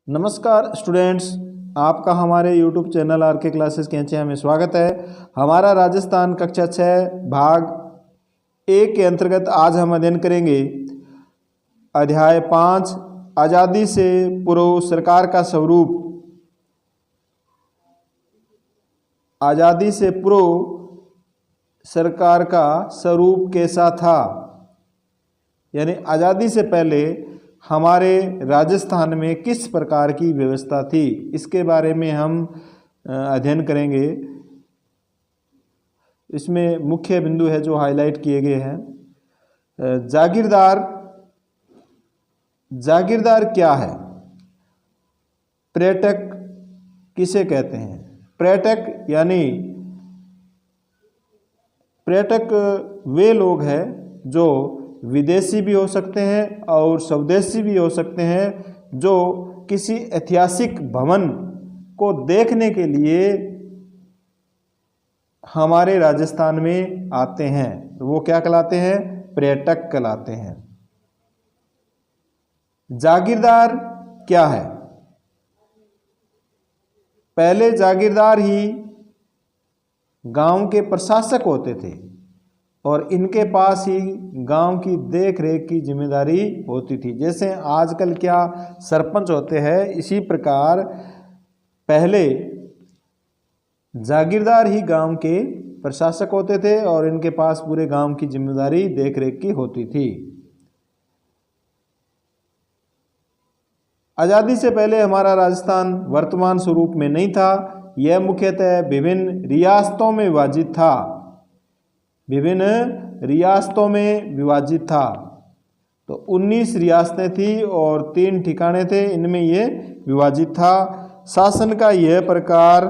नमस्कार स्टूडेंट्स, आपका हमारे YouTube चैनल आर के क्लासेस के नीचे हमें स्वागत है। हमारा राजस्थान कक्षा 6 भाग 1 के अंतर्गत आज हम अध्ययन करेंगे अध्याय 5 आज़ादी से पूर्व सरकार का स्वरूप। आज़ादी से पूर्व सरकार का स्वरूप कैसा था, यानी आज़ादी से पहले हमारे राजस्थान में किस प्रकार की व्यवस्था थी, इसके बारे में हम अध्ययन करेंगे। इसमें मुख्य बिंदु है जो हाईलाइट किए गए हैं। जागीरदार क्या है? पर्यटक किसे कहते हैं? पर्यटक वे लोग हैं जो विदेशी भी हो सकते हैं और स्वदेशी भी हो सकते हैं, जो किसी ऐतिहासिक भवन को देखने के लिए हमारे राजस्थान में आते हैं। तो वो क्या कहलाते हैं? पर्यटक कहलाते हैं। जागीरदार क्या है? पहले जागीरदार ही गांव के प्रशासक होते थे और इनके पास ही गांव की देख रेख की जिम्मेदारी होती थी। जैसे आजकल क्या सरपंच होते हैं, इसी प्रकार पहले जागीरदार ही गांव के प्रशासक होते थे और इनके पास पूरे गांव की जिम्मेदारी देख रेख की होती थी। आज़ादी से पहले हमारा राजस्थान वर्तमान स्वरूप में नहीं था। यह मुख्यतः विभिन्न रियासतों में विभाजित था। तो 19 रियासतें थी और 3 ठिकाने थे, इनमें ये विभाजित था। शासन का यह प्रकार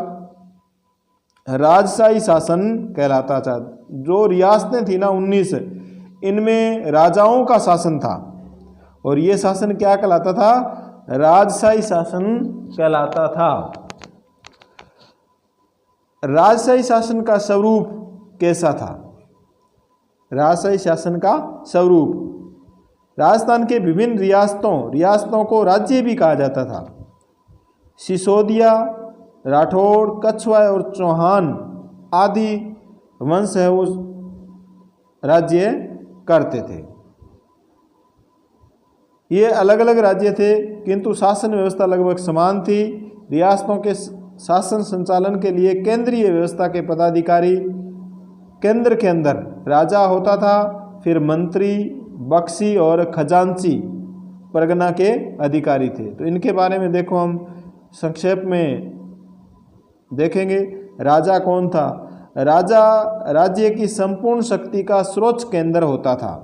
राजशाही शासन कहलाता था। जो रियासतें थी ना 19, इनमें राजाओं का शासन था और ये शासन क्या कहलाता था? राजशाही शासन कहलाता था। राजशाही शासन का स्वरूप कैसा था? राजशाही शासन का स्वरूप, राजस्थान के विभिन्न रियासतों को राज्य भी कहा जाता था। सिसोदिया, राठौड़, कछवाए और चौहान आदि वंश है वो राज्य करते थे। ये अलग अलग राज्य थे किंतु शासन व्यवस्था लगभग समान थी। रियासतों के शासन संचालन के लिए केंद्रीय व्यवस्था के पदाधिकारी केंद्र के अंदर राजा होता था, फिर मंत्री, बख्शी और खजांची परगना के अधिकारी थे। तो इनके बारे में देखो, हम संक्षेप में देखेंगे। राजा कौन था? राजा राज्य की संपूर्ण शक्ति का सर्वोच्च केंद्र होता था।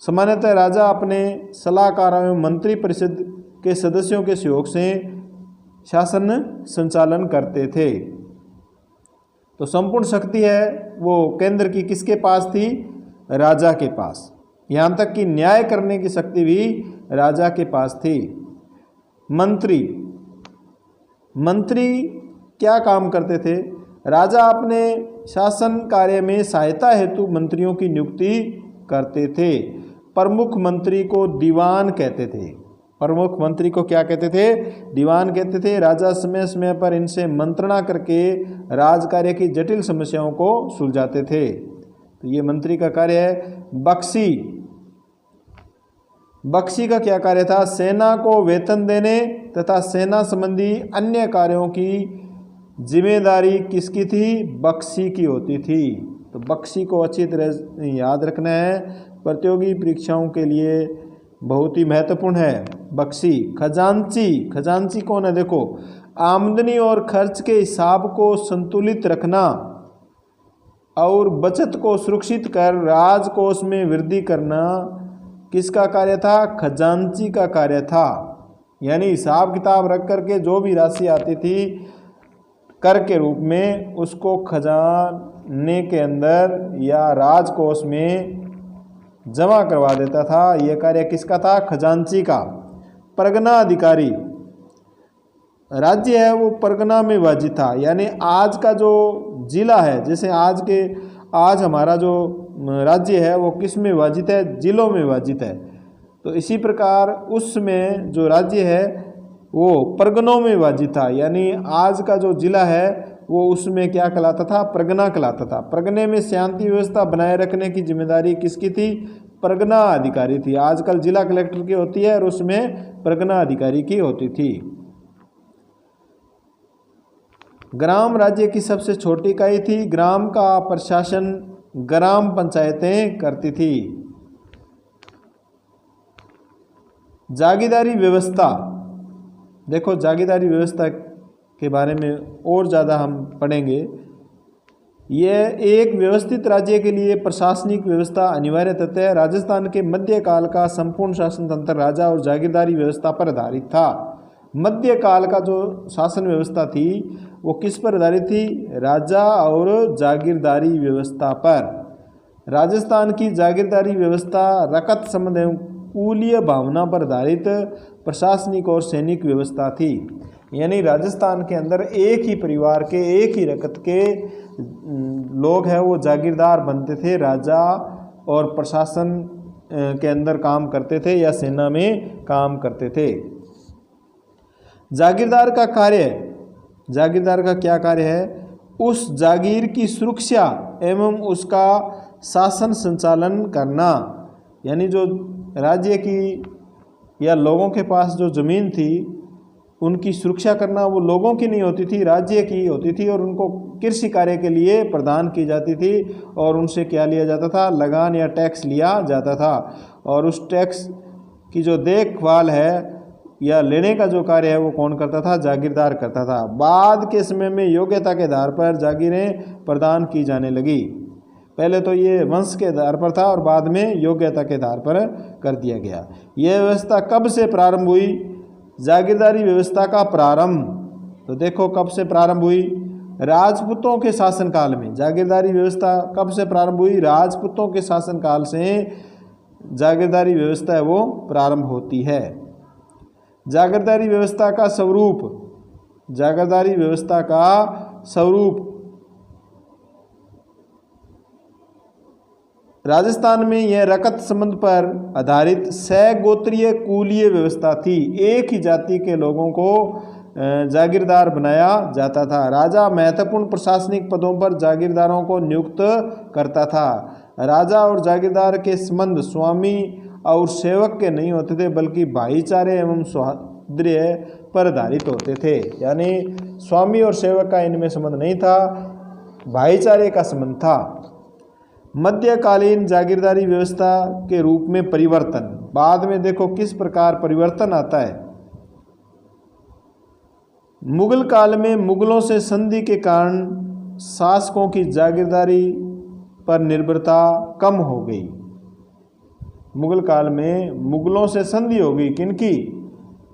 सामान्यतः राजा अपने सलाहकारों एवं मंत्री परिषद के सदस्यों के सहयोग से शासन संचालन करते थे। तो संपूर्ण शक्ति है वो केंद्र की किसके पास थी? राजा के पास। यहाँ तक कि न्याय करने की शक्ति भी राजा के पास थी। मंत्री क्या काम करते थे? राजा अपने शासन कार्य में सहायता हेतु मंत्रियों की नियुक्ति करते थे। प्रमुख मंत्री को दीवान कहते थे। प्रमुख मंत्री को क्या कहते थे? दीवान कहते थे। राजा समय समय पर इनसे मंत्रणा करके राज कार्य की जटिल समस्याओं को सुलझाते थे। तो ये मंत्री का कार्य है। बख्शी का क्या कार्य था? सेना को वेतन देने तथा सेना संबंधी अन्य कार्यों की जिम्मेदारी किसकी थी? बख्शी की होती थी। तो बख्शी को अच्छी तरह याद रखना है, प्रतियोगी परीक्षाओं के लिए बहुत ही महत्वपूर्ण है। बख्शी। खजांची कौन है? देखो, आमदनी और खर्च के हिसाब को संतुलित रखना और बचत को सुरक्षित कर राजकोष में वृद्धि करना किसका कार्य था? खजांची का कार्य था। यानी हिसाब किताब रख करके जो भी राशि आती थी कर के रूप में, उसको खजाने के अंदर या राजकोष में जमा करवा देता था। यह कार्य किसका था? खजांची का। परगना अधिकारी, राज्य है वो परगना में विभाजित था। यानी आज का जो जिला है, जैसे आज हमारा जो राज्य है वो किस में विभाजित है? जिलों में विभाजित है। तो इसी प्रकार उसमें जो राज्य है वो परगनों में विभाजित था, यानी आज का जो जिला है वो उसमें क्या कहलाता था, परगना कहलाता था। परगने में शांति व्यवस्था बनाए रखने की जिम्मेदारी किसकी थी, परगना अधिकारी थी। आजकल जिला कलेक्टर की होती है और उसमें परगना अधिकारी की होती थी। ग्राम राज्य की सबसे छोटी इकाई थी। ग्राम का प्रशासन ग्राम पंचायतें करती थी। जागीरदारी व्यवस्था, देखो जागीरदारी व्यवस्था के बारे में और ज़्यादा हम पढ़ेंगे। यह एक व्यवस्थित राज्य के लिए प्रशासनिक व्यवस्था अनिवार्य तथ्य है। राजस्थान के मध्यकाल का संपूर्ण शासन तंत्र राजा और जागीरदारी व्यवस्था पर आधारित था। मध्यकाल का जो शासन व्यवस्था थी वो किस पर आधारित थी, राजा और जागीरदारी व्यवस्था पर। राजस्थान की जागीरदारी व्यवस्था रकत संबंध एवं कुलीय भावना पर आधारित प्रशासनिक और सैनिक व्यवस्था थी। यानी राजस्थान के अंदर एक ही परिवार के, एक ही रकत के लोग हैं वो जागीरदार बनते थे, राजा और प्रशासन के अंदर काम करते थे या सेना में काम करते थे। जागीरदार का कार्य, जागीरदार का क्या कार्य है, उस जागीर की सुरक्षा एवं उसका शासन संचालन करना। यानी जो राज्य की या लोगों के पास जो ज़मीन थी उनकी सुरक्षा करना, वो लोगों की नहीं होती थी, राज्य की होती थी और उनको कृषि कार्य के लिए प्रदान की जाती थी। और उनसे क्या लिया जाता था, लगान या टैक्स लिया जाता था। और उस टैक्स की जो देखभाल है या लेने का जो कार्य है वो कौन करता था, जागीरदार करता था। बाद के समय में योग्यता के आधार पर जागीरें प्रदान की जाने लगी। पहले तो ये वंश के आधार पर था और बाद में योग्यता के आधार पर कर दिया गया। यह व्यवस्था कब से प्रारंभ हुई, जागीरदारी व्यवस्था का प्रारंभ, तो देखो कब से प्रारंभ हुई, राजपूतों के शासनकाल में। जागीरदारी व्यवस्था कब से प्रारंभ हुई, राजपूतों के शासनकाल से जागीरदारी व्यवस्था है वो प्रारंभ होती है। जागीरदारी व्यवस्था का स्वरूप, जागीरदारी व्यवस्था का स्वरूप, राजस्थान में यह रकत संबंध पर आधारित सगोत्रीय कुलीय व्यवस्था थी। एक ही जाति के लोगों को जागीरदार बनाया जाता था। राजा महत्वपूर्ण प्रशासनिक पदों पर जागीरदारों को नियुक्त करता था। राजा और जागीरदार के संबंध स्वामी और सेवक के नहीं होते थे, बल्कि भाईचारे एवं सौहार्द्र पर आधारित होते थे। यानी स्वामी और सेवक का इनमें संबंध नहीं था, भाईचारे का संबंध था। मध्यकालीन जागीरदारी व्यवस्था के रूप में परिवर्तन, बाद में देखो किस प्रकार परिवर्तन आता है। मुगल काल में मुगलों से संधि के कारण शासकों की जागीरदारी पर निर्भरता कम हो गई। मुगल काल में मुगलों से संधि हो गई, किनकी,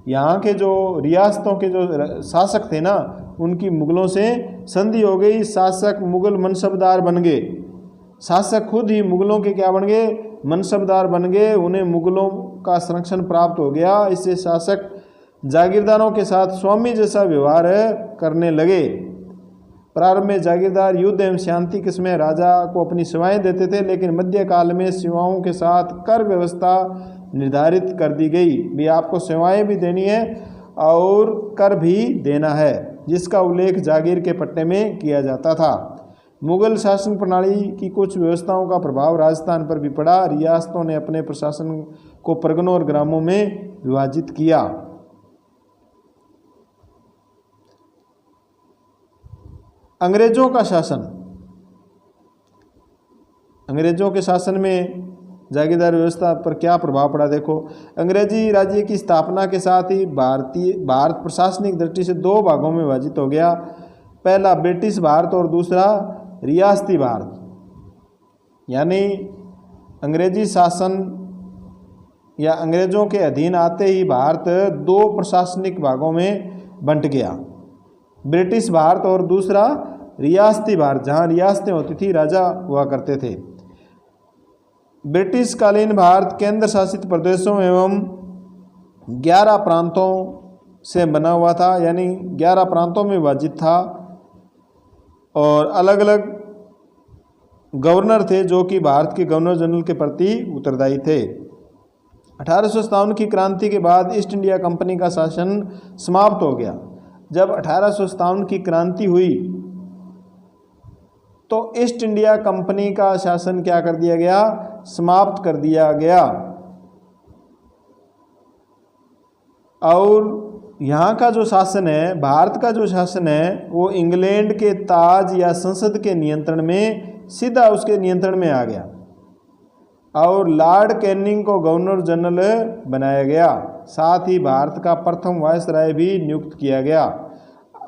यहाँ के जो रियासतों के जो शासक थे ना उनकी मुगलों से संधि हो गई। शासक मुगल मनसबदार बन गए, शासक खुद ही मुगलों के क्या बन गए, मनसबदार बन गए। उन्हें मुगलों का संरक्षण प्राप्त हो गया। इससे शासक जागीरदारों के साथ स्वामी जैसा व्यवहार करने लगे। प्रारंभ में जागीरदार युद्ध एवं शांति के समय राजा को अपनी सेवाएं देते थे, लेकिन मध्यकाल में सेवाओं के साथ कर व्यवस्था निर्धारित कर दी गई। भी आपको सेवाएं भी देनी है और कर भी देना है, जिसका उल्लेख जागीर के पट्टे में किया जाता था। मुगल शासन प्रणाली की कुछ व्यवस्थाओं का प्रभाव राजस्थान पर भी पड़ा। रियासतों ने अपने प्रशासन को परगनों और ग्रामों में विभाजित किया। अंग्रेजों का शासन, अंग्रेजों के शासन में जागीरदार व्यवस्था पर क्या प्रभाव पड़ा, देखो। अंग्रेजी राज्य की स्थापना के साथ ही भारत प्रशासनिक दृष्टि से दो भागों में विभाजित हो गया। पहला ब्रिटिश भारत और दूसरा रियासती भारत। यानी अंग्रेजी शासन या अंग्रेजों के अधीन आते ही भारत दो प्रशासनिक भागों में बंट गया, ब्रिटिश भारत और दूसरा रियासती भारत, जहाँ रियासतें होती थी, राजा हुआ करते थे। ब्रिटिश कालीन भारत केंद्र शासित प्रदेशों एवं 11 प्रांतों से बना हुआ था, यानी 11 प्रांतों में विभाजित था और अलग अलग गवर्नर थे जो कि भारत के गवर्नर जनरल के प्रति उत्तरदायी थे। 1857 की क्रांति के बाद ईस्ट इंडिया कंपनी का शासन समाप्त हो गया। जब 1857 की क्रांति हुई तो ईस्ट इंडिया कंपनी का शासन क्या कर दिया गया? समाप्त कर दिया गया। और यहाँ का जो शासन है, भारत का जो शासन है, वो इंग्लैंड के ताज या संसद के नियंत्रण में, सीधा उसके नियंत्रण में आ गया। और लॉर्ड कैनिंग को गवर्नर जनरल बनाया गया। साथ ही भारत का प्रथम वायसराय भी नियुक्त किया गया।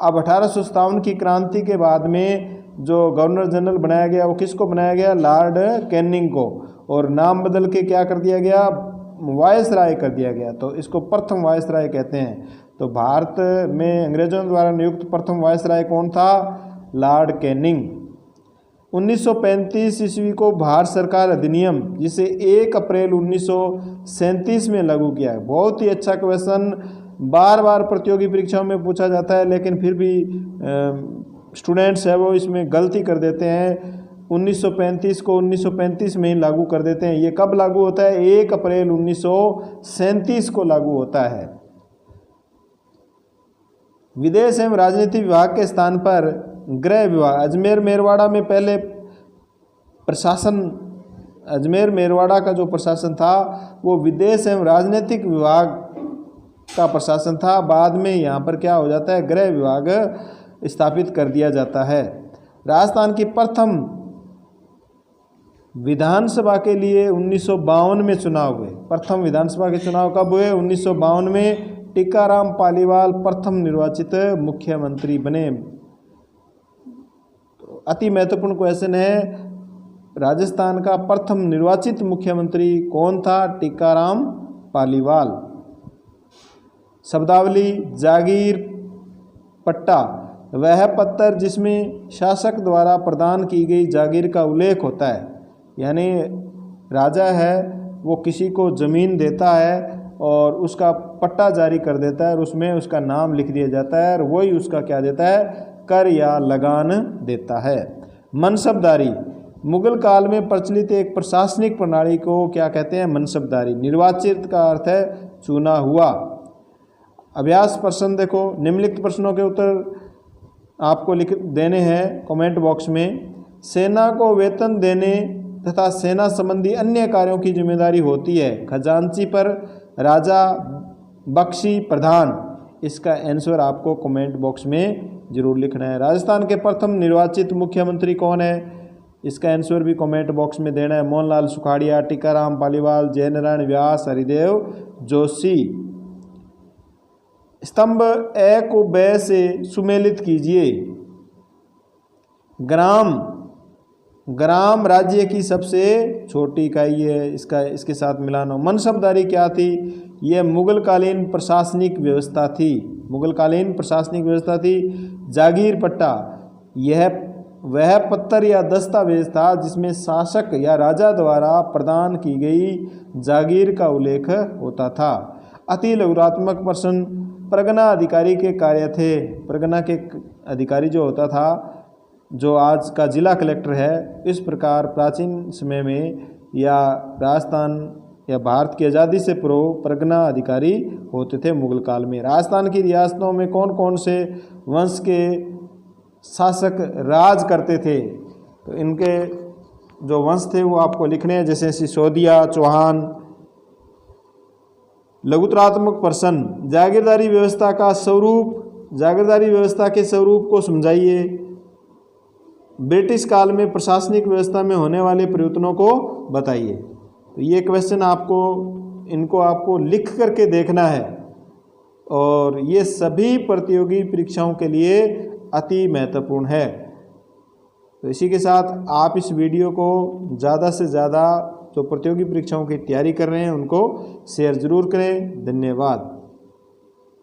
अब 1857 की क्रांति के बाद में जो गवर्नर जनरल बनाया गया वो किसको बनाया गया? लॉर्ड कैनिंग को। और नाम बदल के क्या कर दिया गया? वायसराय कर दिया गया। तो इसको प्रथम वायसराय कहते हैं। तो भारत में अंग्रेजों द्वारा नियुक्त प्रथम वायसराय कौन था? Lord Canning. 1935 ईस्वी को भारत सरकार अधिनियम, जिसे 1 अप्रैल 1937 में लागू किया है। बहुत ही अच्छा क्वेश्चन, बार बार प्रतियोगी परीक्षाओं में पूछा जाता है, लेकिन फिर भी स्टूडेंट्स है वो इसमें गलती कर देते हैं। 1935 को 1935 में ही लागू कर देते हैं। ये कब लागू होता है? 1 अप्रैल 1937 को लागू होता है। विदेश एवं राजनीति विभाग के स्थान पर गृह विभाग, अजमेर मेरवाड़ा में पहले प्रशासन, अजमेर मेरवाड़ा का जो प्रशासन था वो विदेश एवं राजनीतिक विभाग का प्रशासन था। बाद में यहाँ पर क्या हो जाता है? गृह विभाग स्थापित कर दिया जाता है। राजस्थान की प्रथम विधानसभा के लिए 1952 में चुनाव हुए। प्रथम विधानसभा के चुनाव कब हुए? 1952 में। टीकाराम पालीवाल प्रथम निर्वाचित मुख्यमंत्री बने। तो अति महत्वपूर्ण क्वेश्चन है, राजस्थान का प्रथम निर्वाचित मुख्यमंत्री कौन था? टीकाराम पालीवाल। शब्दावली: जागीर पट्टा वह पत्थर जिसमें शासक द्वारा प्रदान की गई जागीर का उल्लेख होता है। यानी राजा है वो किसी को ज़मीन देता है और उसका पट्टा जारी कर देता है और उसमें उसका नाम लिख दिया जाता है और वही उसका क्या देता है? कर या लगान देता है। मनसबदारी मुगल काल में प्रचलित एक प्रशासनिक प्रणाली को क्या कहते हैं? मनसबदारी। निर्वाचित का अर्थ है चुना हुआ। अभ्यास प्रश्न देखो, निम्नलिखित प्रश्नों के उत्तर आपको लिख देने हैं कमेंट बॉक्स में। सेना को वेतन देने तथा सेना संबंधी अन्य कार्यों की जिम्मेदारी होती है खजांची पर, राजा, बख्शी, प्रधान। इसका आंसर आपको कमेंट बॉक्स में जरूर लिखना है। राजस्थान के प्रथम निर्वाचित मुख्यमंत्री कौन है? इसका आंसर भी कमेंट बॉक्स में देना है। मोहनलाल सुखाड़िया, टीकाराम पालीवाल, जयनारायण व्यास, हरिदेव जोशी। स्तंभ ए को ब से सुमेलित कीजिए। ग्राम, ग्राम राज्य की सबसे छोटी इकाई है, इसके साथ मिलान हो। मनसबदारी क्या थी? यह मुगलकालीन प्रशासनिक व्यवस्था थी। मुगलकालीन प्रशासनिक व्यवस्था थी। जागीर पट्टा यह वह पत्थर या दस्तावेज था जिसमें शासक या राजा द्वारा प्रदान की गई जागीर का उल्लेख होता था। अति लघुरात्मक प्रश्न परगना अधिकारी के कार्य थे। परगना के अधिकारी जो होता था, जो आज का जिला कलेक्टर है, इस प्रकार प्राचीन समय में या राजस्थान या भारत की आज़ादी से पूर्व परगना अधिकारी होते थे मुगल काल में। राजस्थान की रियासतों में कौन कौन से वंश के शासक राज करते थे? तो इनके जो वंश थे वो आपको लिखने हैं, जैसे सिसोदिया, चौहान। लघुतरात्मक प्रश्न जागीरदारी व्यवस्था का स्वरूप, जागीरदारी व्यवस्था के स्वरूप को समझाइए। ब्रिटिश काल में प्रशासनिक व्यवस्था में होने वाले परिवर्तनों को बताइए। तो ये क्वेश्चन इनको आपको लिख करके देखना है और ये सभी प्रतियोगी परीक्षाओं के लिए अति महत्वपूर्ण है। तो इसी के साथ आप इस वीडियो को ज़्यादा से ज़्यादा जो प्रतियोगी परीक्षाओं की तैयारी कर रहे हैं उनको शेयर ज़रूर करें। धन्यवाद।